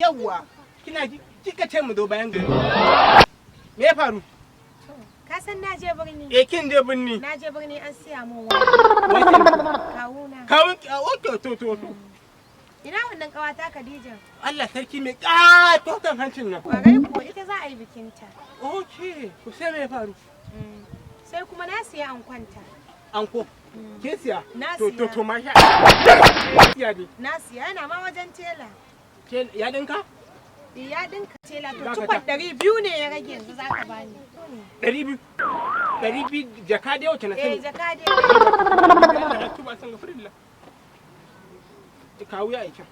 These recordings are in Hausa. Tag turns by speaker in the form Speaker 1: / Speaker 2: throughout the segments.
Speaker 1: Yawwa, kina ji kika ce mu zo bayan gari. Me ya faru?
Speaker 2: Ka san na je birni.
Speaker 1: Kin je birni.
Speaker 2: Na je birni an siya mun wani. Kawuna.
Speaker 1: Kawun okay to.
Speaker 2: Ina wannan kawata Khadija.
Speaker 1: Allah sarki mai ƙatoton hancin nan.
Speaker 2: Kwarai ko ita za a yi bikinta.
Speaker 1: Okay, ku sai me ya faru?
Speaker 2: Sai kuma na siya ankwanta.
Speaker 1: Anko. Ke siya?
Speaker 2: Na
Speaker 1: To
Speaker 2: siya.
Speaker 1: masha. Siya ne.
Speaker 2: Na siya yana ma wajen tela.
Speaker 1: Ya dinka?
Speaker 2: Ya dinka tela to
Speaker 1: Dakata.
Speaker 2: cikon 200 ne ya rage yanzu za ka bani.
Speaker 1: 200. 200 jaka dai wacce na sani.
Speaker 2: Jaka dai.
Speaker 1: Allah ya tuba san gafirilla. Kawu ya aika.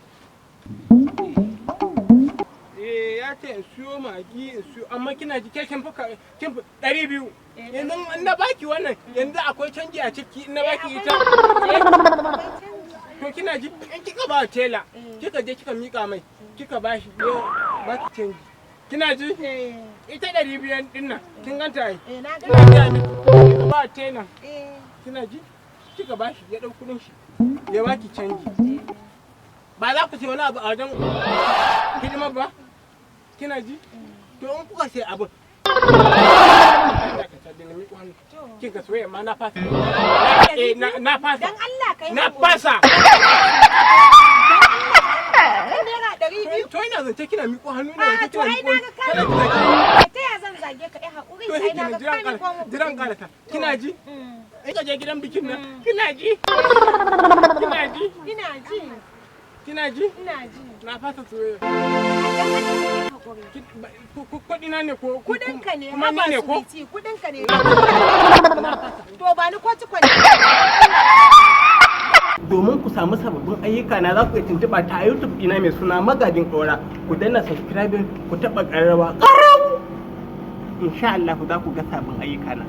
Speaker 1: Ya ce in siyo magi in siyo amma kina ji kin fi 200. Yanzu in na baki wannan yanzu akwai canji a ciki in na baki ita. To kina ji in kika ba tela kika je kika mika mai kika bashi ba ki canji. Kina ji? Ita 200 din nan kin ganta ai.
Speaker 2: Na
Speaker 1: Ina
Speaker 2: ga.
Speaker 1: ga miki ba tela. Kina ji? Kika bashi ya dau kudin shi. Ya baki canji. Ba za ku sai wani abu a wajen hidimar ba? Kina ji? To in kuka sai abu. Kika soyayya ma na fasa. Na fasa.
Speaker 2: Dan Allah kai.
Speaker 1: Na fasa.
Speaker 2: Naira 200.
Speaker 1: To ina zance kina miƙo hannu ne
Speaker 2: Ah,
Speaker 1: kike
Speaker 2: to ai
Speaker 1: miƙo.
Speaker 2: na ga kai. Ta ya zan zage ka haƙuri
Speaker 1: To
Speaker 2: ai na ga
Speaker 1: jiran
Speaker 2: kai ko mu.
Speaker 1: jiran karata. Kina ji? Kika je gidan bikin nan. Kina ji? Kina ji?
Speaker 2: Ina ji.
Speaker 1: Kina ji?
Speaker 2: Ina ji.
Speaker 1: Na fasa soyayya.
Speaker 2: Haƙuri.
Speaker 1: Kuɗi na ne ko
Speaker 2: Kudinka ne,
Speaker 1: kuma ni ne ko?
Speaker 2: kudinka ne.
Speaker 1: Na fasa.
Speaker 2: To ba ni ko cikon.
Speaker 1: Domin ku samu sababbin ayyuka na za ku iya tuntuɓa ta YouTube ina mai suna Magadin Ƙaura. Ku danna subscribe ku taɓa ƙararrawa. Insha Allah za ku ga sabbin ayyuka na.